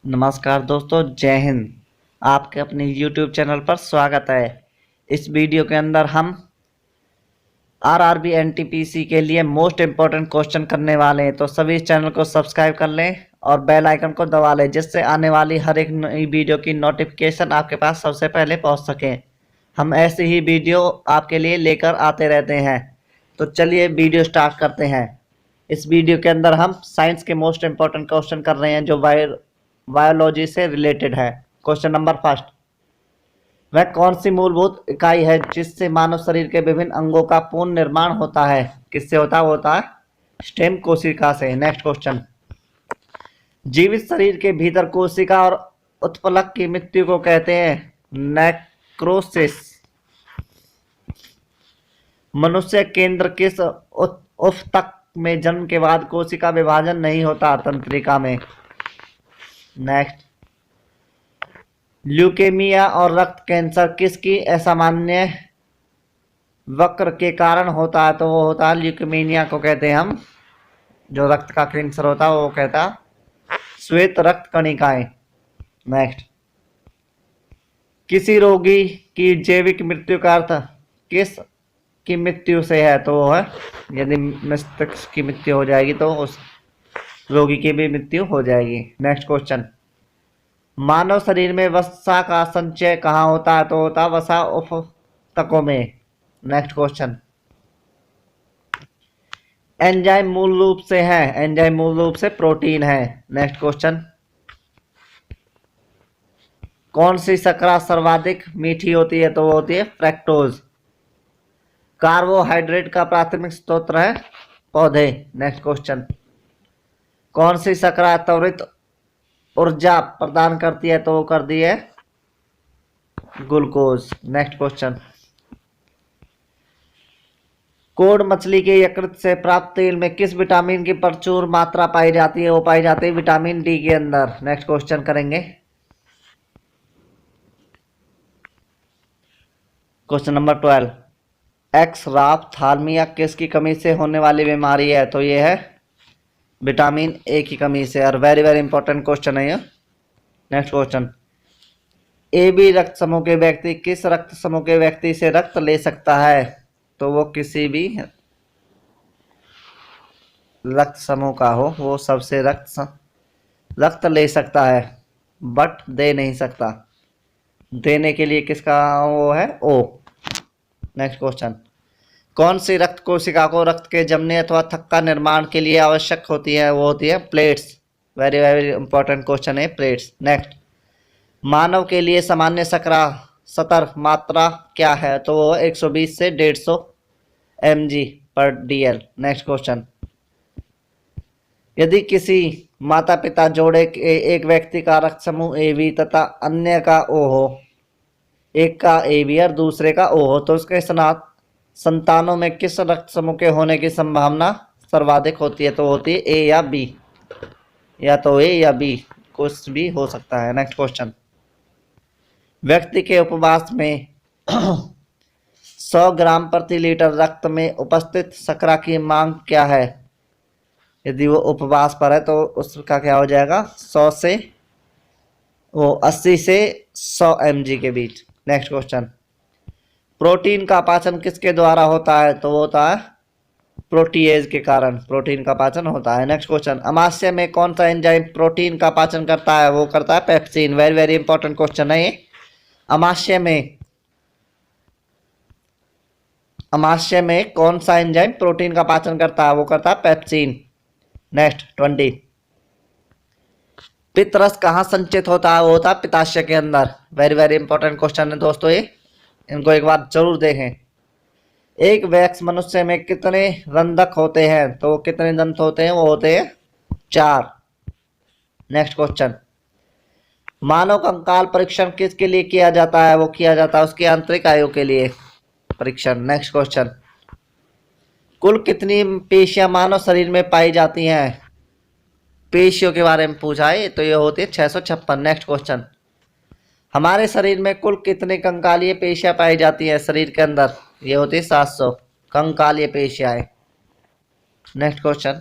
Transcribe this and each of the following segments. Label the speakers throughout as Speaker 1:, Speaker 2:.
Speaker 1: नमस्कार दोस्तों, जय हिंद। आपके अपने YouTube चैनल पर स्वागत है। इस वीडियो के अंदर हम आरआरबी एनटीपीसी के लिए मोस्ट इम्पोर्टेंट क्वेश्चन करने वाले हैं। तो सभी इस चैनल को सब्सक्राइब कर लें और बेल आइकन को दबा लें, जिससे आने वाली हर एक नई वीडियो की नोटिफिकेशन आपके पास सबसे पहले पहुंच सके। हम ऐसे ही वीडियो आपके लिए लेकर आते रहते हैं। तो चलिए वीडियो स्टार्ट करते हैं। इस वीडियो के अंदर हम साइंस के मोस्ट इम्पोर्टेंट क्वेश्चन कर रहे हैं जो बायोलॉजी से रिलेटेड है। क्वेश्चन नंबर फर्स्ट, वह कौन सी मूलभूत इकाई है जिससे मानव शरीर के विभिन्न अंगों का पूर्ण निर्माण होता है? किससे होता है स्टेम कोशिका से। नेक्स्ट क्वेश्चन, जीवित शरीर के भीतर कोशिका और उत्प्लक की मृत्यु को कहते हैं नेक्रोसिस। मनुष्य केंद्र किस उफ़्तक में जन्म के बाद कोशिका विभाजन नहीं होता? तंत्रिका में। नेक्स्ट, ल्यूकेमिया और रक्त कैंसर किसकी असामान्य वक्र के कारण होता है? तो वो होता है ल्यूकेमिया को कहते हैं हम, जो रक्त का कैंसर होता है वो कहता है श्वेत रक्त कणिकाएं। नेक्स्ट, किसी रोगी की जैविक मृत्यु का अर्थ किस की मृत्यु से है? तो वो है, यदि मस्तिष्क की मृत्यु हो जाएगी तो उस रोगी की भी मृत्यु हो जाएगी। नेक्स्ट क्वेश्चन, मानव शरीर में वसा का संचय कहाँ होता है? तो होता है वसा उफ़्तकों में। नेक्स्ट क्वेश्चन, एंजाइम मूल रूप से है? एंजाइम मूल रूप से प्रोटीन है। नेक्स्ट क्वेश्चन, कौन सी शर्करा सर्वाधिक मीठी होती है? तो वो होती है फ्रैक्टोज। कार्बोहाइड्रेट का प्राथमिक स्रोत है पौधे। नेक्स्ट क्वेश्चन, कौन सी शर्करा त्वरित ऊर्जा प्रदान करती है? तो वो कर दी है ग्लूकोज। नेक्स्ट क्वेश्चन, कोड मछली के यकृत से प्राप्त तेल में किस विटामिन की प्रचुर मात्रा पाई जाती है? वो पाई जाती है विटामिन डी के अंदर। नेक्स्ट क्वेश्चन करेंगे। क्वेश्चन नंबर 12, एक्सराप्थालमिया किसकी कमी से होने वाली बीमारी है? तो ये है विटामिन ए की कमी से। और वेरी वेरी इंपॉर्टेंट क्वेश्चन है ये। नेक्स्ट क्वेश्चन, ए बी रक्त समूह के व्यक्ति किस रक्त समूह के व्यक्ति से रक्त ले सकता है? तो वो किसी भी रक्त समूह का हो वो सबसे रक्त ले सकता है, बट दे नहीं सकता। देने के लिए किसका वो है? ओ। नेक्स्ट क्वेश्चन, कौन सी रक्त कोशिका को रक्त के जमने अथवा थक्का निर्माण के लिए आवश्यक होती है? वो होती है plates. Very very important question है प्लेट्स। नेक्स्ट, मानव के लिए सामान्य शर्करा सतर मात्रा क्या है? तो वो 120 से 150 mg/dl। नेक्स्ट क्वेश्चन, यदि किसी माता पिता जोड़े के एक व्यक्ति का रक्त समूह ए बी तथा अन्य का ओ हो, एक का ए बी और दूसरे का ओ हो, तो उसके संतानों में किस रक्त समूह के होने की संभावना सर्वाधिक होती है? तो होती है ए या बी, या तो ए या बी, कुछ भी हो सकता है। नेक्स्ट क्वेश्चन, व्यक्ति के उपवास में 100 ग्राम प्रति लीटर रक्त में उपस्थित शर्करा की मांग क्या है? यदि वो उपवास पर है तो उसका क्या हो जाएगा? 100 से वो 80 से 100 mg के बीच। नेक्स्ट क्वेश्चन, प्रोटीन का पाचन किसके द्वारा होता है? तो वो होता है प्रोटीएज के कारण प्रोटीन का पाचन होता है। नेक्स्ट क्वेश्चन, अमाशय में कौन सा एंजाइम प्रोटीन का पाचन करता है? वो करता है pepsin. Very very important question है ये। अमाशय में कौन सा एंजाइम प्रोटीन का पाचन करता है? वो करता है पेप्सिन। नेक्स्ट 20, पित्तरस कहाँ संचित होता है? वो होता है पित्ताशय के अंदर। वेरी वेरी इंपॉर्टेंट क्वेश्चन है दोस्तों ये, इनको एक बार जरूर देखें। एक वयस्क मनुष्य में कितने रंध्रक होते हैं? तो कितने दंत होते हैं? वो होते हैं 4। नेक्स्ट क्वेश्चन, मानव कंकाल परीक्षण किसके लिए किया जाता है? वो किया जाता है उसकी आंतरिक आयु के लिए परीक्षण। नेक्स्ट क्वेश्चन, कुल कितनी पेशियां मानव शरीर में पाई जाती हैं? पेशियों के बारे में पूछा है तो ये होती है 656। नेक्स्ट क्वेश्चन, हमारे शरीर में कुल कितने कंकालीय पेशियां पाई जाती है शरीर के अंदर? ये होती है 700 कंकालीय पेशियाएं। नेक्स्ट क्वेश्चन,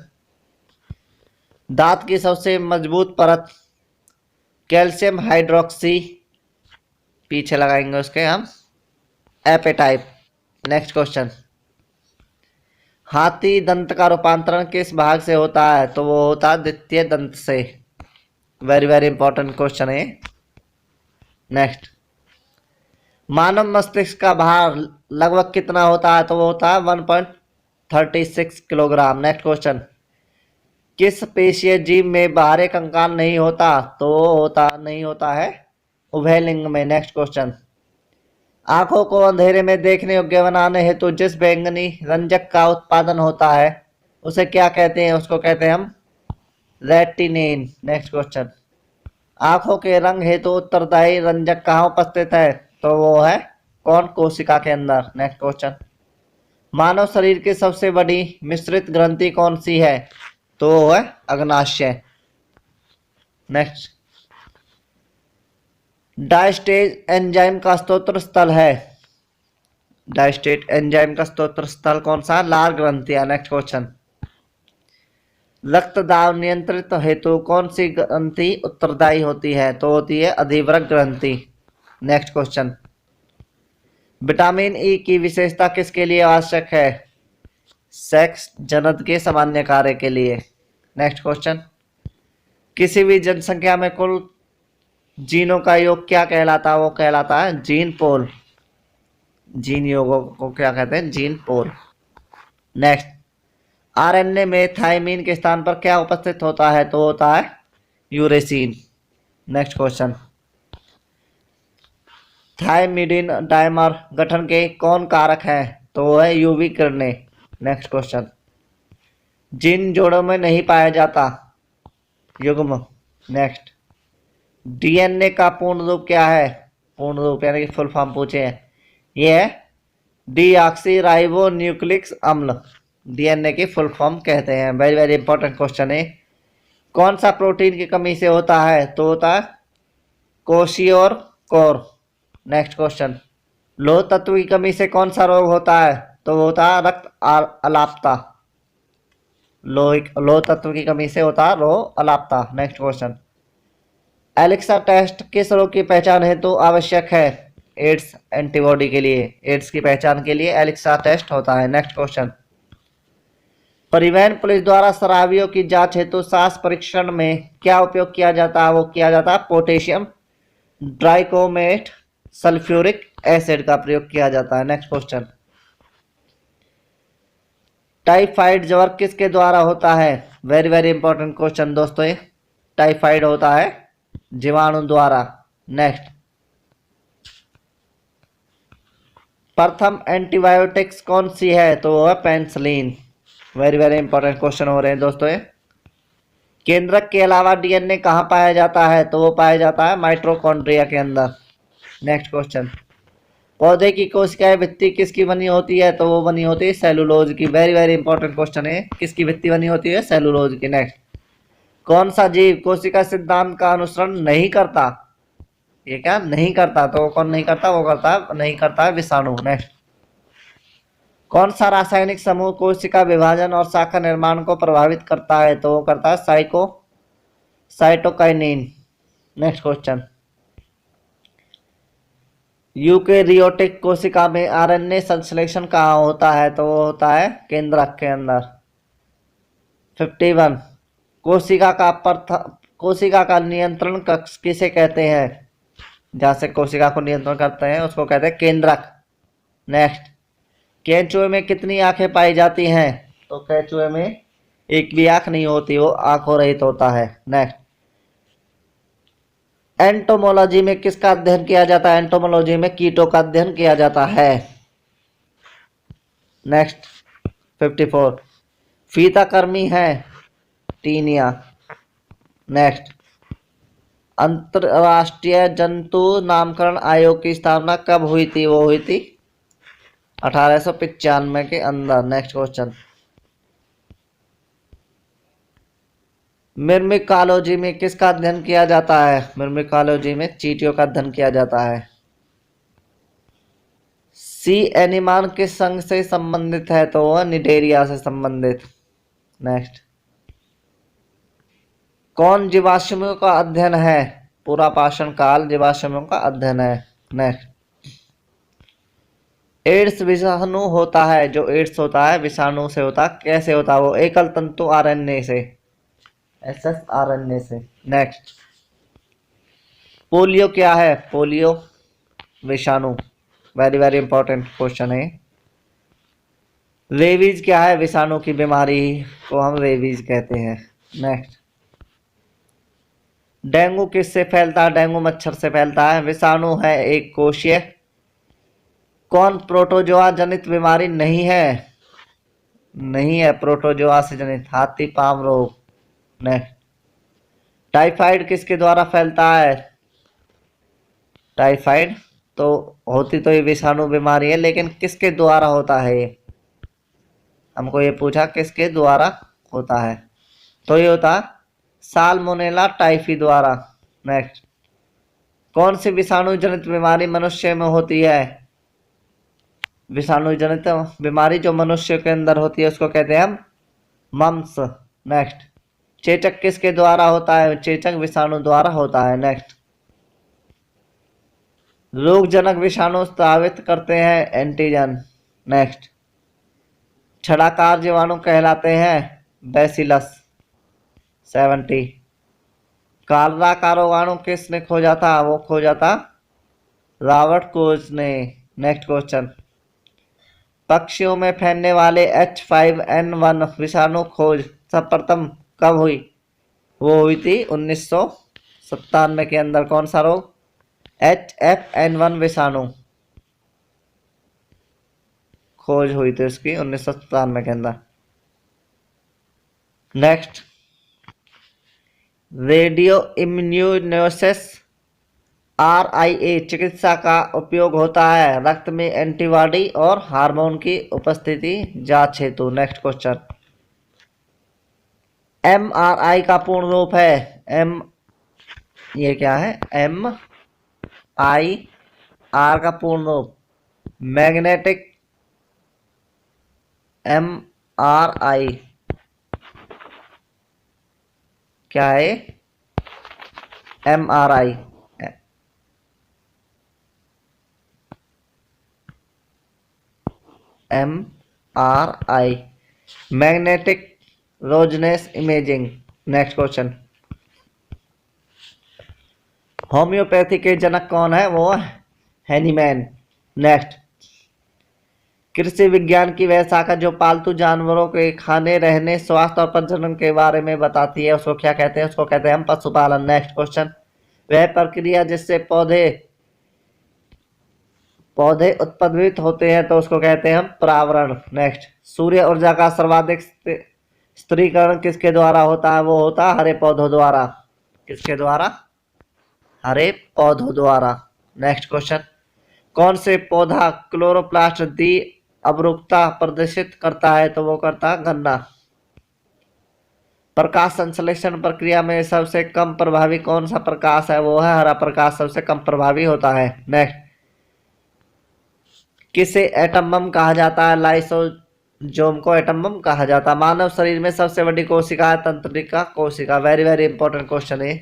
Speaker 1: दांत की सबसे मजबूत परत कैल्शियम हाइड्रोक्सी, पीछे लगाएंगे उसके हम, एपेटाइप। नेक्स्ट क्वेश्चन, हाथी दंत का रूपांतरण किस भाग से होता है? तो वो होता है द्वितीय दंत से। वेरी वेरी इंपॉर्टेंट क्वेश्चन है। नेक्स्ट, मानव मस्तिष्क का भार लगभग कितना होता है? तो वो होता है 1.36 किलोग्राम। नेक्स्ट क्वेश्चन, किस पेशीय जीव में बाहरी कंकाल नहीं होता? तो वो नहीं होता है उभयलिंग में। नेक्स्ट क्वेश्चन, आंखों को अंधेरे में देखने योग्य बनाने हेतु जिस बैंगनी रंजक का उत्पादन होता है उसे क्या कहते हैं? उसको कहते हैं हम रेटिनिन। नेक्स्ट क्वेश्चन, आंखों के रंग हेतु उत्तरदायी रंजक कहाँ उपस्थित है? तो वो है कौन? कोशिका के अंदर। नेक्स्ट क्वेश्चन, मानव शरीर की सबसे बड़ी मिश्रित ग्रंथि कौन सी है? तो वो है अग्नाशय। नेक्स्ट, डायस्टेज एंजाइम का स्त्रोत स्थल है। डायस्टेट एंजाइम का स्त्रोत स्थल कौन सा? लाल ग्रंथियां। नेक्स्ट क्वेश्चन, रक्त दाब नियंत्रित हेतु कौन सी ग्रंथि उत्तरदायी होती है? तो होती है अधिवृक्क ग्रंथि। नेक्स्ट क्वेश्चन, विटामिन ई की विशेषता किसके लिए आवश्यक है? सेक्स जनन के सामान्य कार्य के लिए। नेक्स्ट क्वेश्चन, किसी भी जनसंख्या में कुल जीनों का योग क्या कहलाता है? वो कहलाता है जीन पोल। जीन योगों को क्या कहते हैं? जीन पोल। नेक्स्ट, आरएनए में थायमीन के स्थान पर क्या उपस्थित होता है? तो होता है यूरेसिन। नेक्स्ट क्वेश्चन, थायमिडिन डायमर गठन के कौन कारक है? तो वो है यूवी किरणें। नेक्स्ट क्वेश्चन, जिन जोड़ों में नहीं पाया जाता युग्म। नेक्स्ट, डीएनए का पूर्ण रूप क्या है? पूर्ण रूप यानी कि फुल फॉर्म पूछे हैं, ये है डीऑक्सी न्यूक्लिक अम्ल। डीएनए की फुल फॉर्म कहते हैं। वेरी वेरी इंपॉर्टेंट क्वेश्चन है। कौन सा प्रोटीन की कमी से होता है? तो होता है कोशियोर कोर। नेक्स्ट क्वेश्चन, लोह तत्व की कमी से कौन सा रोग होता है? तो वो होता है रक्त अलापता। लोह तत्व की कमी से होता है रोग अलापता। नेक्स्ट क्वेश्चन, एलिक्सा टेस्ट किस रोग की पहचान हेतु आवश्यक है? एड्स एंटीबॉडी के लिए, एड्स की पहचान के लिए एलिक्सा टेस्ट होता है। नेक्स्ट क्वेश्चन, परिवहन पुलिस द्वारा शराबियों की जांच हेतु सांस परीक्षण में क्या उपयोग किया जाता है? वो किया जाता है पोटेशियम ड्राइकोमेट सल्फ्यूरिक एसिड का प्रयोग किया जाता है। नेक्स्ट क्वेश्चन, टाइफाइड ज्वर किसके द्वारा होता है? वेरी वेरी इंपॉर्टेंट क्वेश्चन दोस्तों, ये टाइफाइड होता है जीवाणु द्वारा। नेक्स्ट, प्रथम एंटीबायोटिक्स कौन सी है? तो वो है penicillin. Very very important question हो रहे हैं दोस्तों ये। केंद्रक के अलावा डीएनए कहाँ पाया जाता है? तो वो पाया जाता है माइटोकॉन्ड्रिया के अंदर। नेक्स्ट क्वेश्चन, पौधे की कोशिकाएं भित्ति किसकी बनी होती है? तो वो बनी होती है सेलुलोज की। वेरी वेरी इंपॉर्टेंट क्वेश्चन है, किसकी भित्ति बनी होती है? सेलुलोज की। नेक्स्ट, कौन सा जीव कोशिका सिद्धांत का अनुसरण नहीं करता? ये क्या नहीं करता? तो कौन नहीं करता? वो करता नहीं करता है विषाणु। नेक्स्ट, कौन सा रासायनिक समूह कोशिका विभाजन और शाखा निर्माण को प्रभावित करता है? तो वो करता है साइटोकाइनिन। नेक्स्ट क्वेश्चन, यूकेरियोटिक कोशिका में आरएनए संश्लेषण कहाँ होता है? तो वो होता है केंद्रक के अंदर। 51, कोशिका का नियंत्रण कक्ष किसे कहते हैं? जहाँ से कोशिका को नियंत्रण करते हैं उसको कहते हैं केंद्रक। नेक्स्ट, केंचुए में कितनी आंखें पाई जाती हैं? तो केंचुए में एक भी आंख नहीं होती, वो आंखों रहित होता है। नेक्स्ट, एंटोमोलॉजी में किसका अध्ययन किया जाता है? एंटोमोलॉजी में कीटों का अध्ययन किया जाता है। नेक्स्ट, 54, फीताकर्मी है टीनिया। नेक्स्ट, अंतरराष्ट्रीय जंतु नामकरण आयोग की स्थापना कब हुई थी? वो हुई थी 1895 के अंदर। नेक्स्ट क्वेश्चन, मिर्मिकालोजी में किसका अध्ययन किया जाता है? मिर्मिकालोजी में चींटियों का अध्ययन किया जाता है। सी एनिमान किस संघ से संबंधित है? तो वह निडेरिया से संबंधित। नेक्स्ट, कौन जीवाश्मों का अध्ययन है? पूरा पाषण काल जीवाश्मों का अध्ययन है। नेक्स्ट, एड्स विषाणु होता है, जो एड्स होता है विषाणु से होता है, कैसे होता है वो? एकल तंतु आरएनए से, एसएस आरएनए से। नेक्स्ट, पोलियो क्या है? पोलियो विषाणु, वेरी वेरी इंपॉर्टेंट क्वेश्चन है। रेबीज क्या है? विषाणु की बीमारी को हम रेबीज कहते हैं। नेक्स्ट, डेंगू किससे फैलता है? डेंगू मच्छर से फैलता है, विषाणु है एक कोशीय। कौन प्रोटोजोआ जनित बीमारी नहीं है? नहीं है प्रोटोजोआ से जनित, हाथी पाम रोग। नेक्स्ट, टाइफाइड किसके द्वारा फैलता है? टाइफाइड तो होती तो ये विषाणु बीमारी है, लेकिन किसके द्वारा होता है ये? हमको ये पूछा किसके द्वारा होता है, तो ये होता साल्मोनेला टाइफी द्वारा। नेक्स्ट, कौन सी विषाणु जनित बीमारी मनुष्य में होती है? विषाणु जनित बीमारी जो मनुष्य के अंदर होती है उसको कहते हैं हम मम्स। नेक्स्ट, चेचक किसके द्वारा होता है? चेचक विषाणु द्वारा होता है। नेक्स्ट, रोगजनक विषाणु स्रावित करते हैं एंटीजन। नेक्स्ट, छड़ाकार जीवाणु कहलाते हैं बैसिलस। 70, कालरा का रोगाणु किसने खोजा था? वो खोजा था रॉबर्ट कोच ने। नेक्स्ट क्वेश्चन, पक्षियों में फैलने वाले H5N1 विषाणु खोज सर्वप्रथम कब हुई? वो हुई थी 1997 के अंदर। कौन सा रोग? HFN1 विषाणु खोज हुई थी उसकी 1997 के अंदर। नेक्स्ट, रेडियो इम्यूनोसिस RIA चिकित्सा का उपयोग होता है रक्त में एंटीबॉडी और हार्मोन की उपस्थिति जांच हेतु। नेक्स्ट क्वेश्चन, MRI का पूर्ण रूप है? ये क्या है? MIR का पूर्ण रूप मैग्नेटिक MRI क्या है? MRI magnetic resonance imaging. Next question, homeopathy के जनक कौन है? वो हैनीमैन। नेक्स्ट, कृषि विज्ञान की वह शाखा जो पालतू जानवरों के खाने, रहने, स्वास्थ्य और प्रजनन के बारे में बताती है उसको क्या कहते हैं? उसको कहते हैं हम पशुपालन। नेक्स्ट क्वेश्चन, वह प्रक्रिया जिससे पौधे उत्पादित होते हैं तो उसको कहते हैं हम परावरण। नेक्स्ट, सूर्य ऊर्जा का सर्वाधिक स्थिरीकरण किसके द्वारा होता है? वो होता है हरे पौधों द्वारा। किसके द्वारा? हरे पौधों द्वारा। नेक्स्ट क्वेश्चन, कौन से पौधा क्लोरोप्लास्ट दी अवरुकता प्रदर्शित करता है? तो वो करता है गन्ना। प्रकाश संश्लेषण प्रक्रिया में सबसे कम प्रभावी कौन सा प्रकाश है? वो है हरा प्रकाश, सबसे कम प्रभावी होता है। नेक्स्ट, किसे एटम बम कहा जाता है? लाइसोजोम को एटम बम कहा जाता है। मानव शरीर में सबसे बड़ी कोशिका है तंत्रिका कोशिका। वेरी वेरी इंपॉर्टेंट क्वेश्चन है।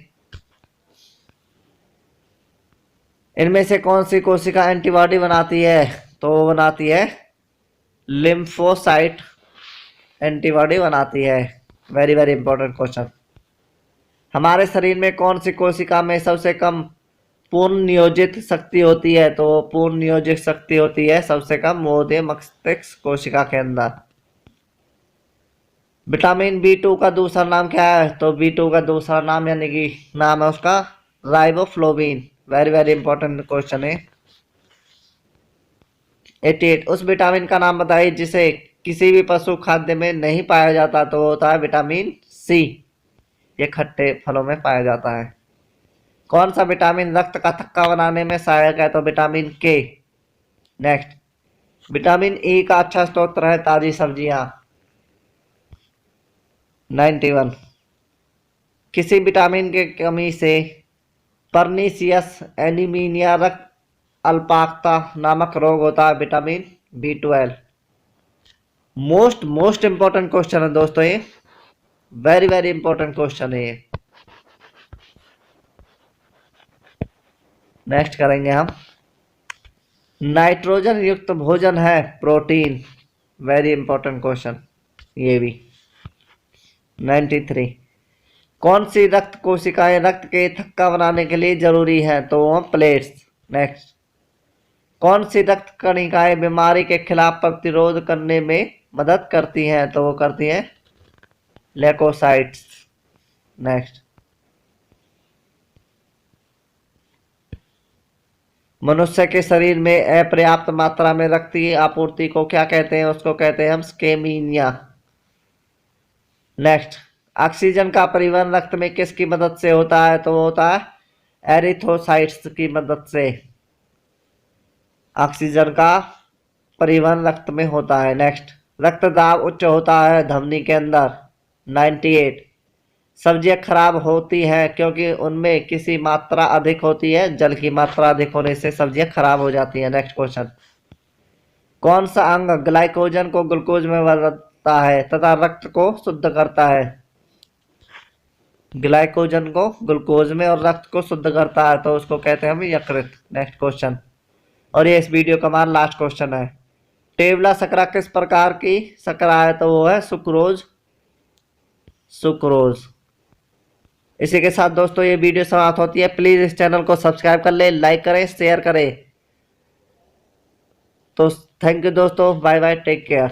Speaker 1: इनमें से कौन सी कोशिका एंटीबॉडी बनाती है? तो वो बनाती है लिम्फोसाइट एंटीबॉडी बनाती है। Very very important question. हमारे शरीर में कौन सी कोशिका में सबसे कम पूर्ण नियोजित शक्ति होती है? तो पूर्ण नियोजित शक्ति होती है सबसे कम वो होती है मस्तिष्क कोशिका के अंदर। विटामिन B2 का दूसरा नाम क्या है? तो B2 का दूसरा नाम यानी कि नाम है उसका riboflavin. Very very important question है। 88, उस विटामिन का नाम बताइए जिसे किसी भी पशु खाद्य में नहीं पाया जाता। तो होता है विटामिन C, ये खट्टे फलों में पाया जाता है। कौन सा विटामिन रक्त का थक्का बनाने में सहायक है? तो vitamin K। Next, vitamin E का अच्छा स्रोत है ताजी सब्जियां। 91, किसी विटामिन के कमी से परनीसियस एनीमिया रक्त अल्पाक्षता नामक रोग होता है। Vitamin B12। Most important question है दोस्तों ये, वेरी वेरी इंपॉर्टेंट क्वेश्चन है ये। नेक्स्ट करेंगे हम, नाइट्रोजन युक्त भोजन है प्रोटीन, वेरी इंपॉर्टेंट क्वेश्चन ये भी। 93, कौन सी रक्त कोशिकाएं रक्त के थक्का बनाने के लिए जरूरी है, तो वो प्लेट्स। नेक्स्ट, कौन सी रक्त कणिकाएं बीमारी के खिलाफ प्रतिरोध करने में मदद करती हैं, तो वो करती हैं लेकोसाइट्स। नेक्स्ट, मनुष्य के शरीर में अपर्याप्त मात्रा में रक्त की आपूर्ति को क्या कहते हैं, उसको कहते हैं हम स्केमीनिया। नेक्स्ट, ऑक्सीजन का परिवहन रक्त में किसकी मदद से होता है, तो होता है एरिथ्रोसाइट्स की मदद से। ऑक्सीजन का परिवहन रक्त में होता है। नेक्स्ट, रक्तदाब उच्च होता है धमनी के अंदर। 98, सब्जियां खराब होती हैं क्योंकि उनमें किसी मात्रा अधिक होती है, जल की मात्रा अधिक होने से सब्जियां खराब हो जाती हैं। नेक्स्ट क्वेश्चन, कौन सा अंग ग्लाइकोजन को ग्लूकोज में बदलता है तथा रक्त को शुद्ध करता है, ग्लाइकोजन को ग्लूकोज में और रक्त को शुद्ध करता है, तो उसको कहते हैं हम यकृत। नेक्स्ट क्वेश्चन, और ये इस वीडियो का हमारा लास्ट क्वेश्चन है, टेबला शकरा किस प्रकार की शकरा है, तो वो है सुक्रोज। सुक्रोज। इसी के साथ दोस्तों ये वीडियो समाप्त होती है। प्लीज इस चैनल को सब्सक्राइब कर ले, लाइक करें, शेयर करें। तो थैंक यू दोस्तों, बाय बाय, टेक केयर।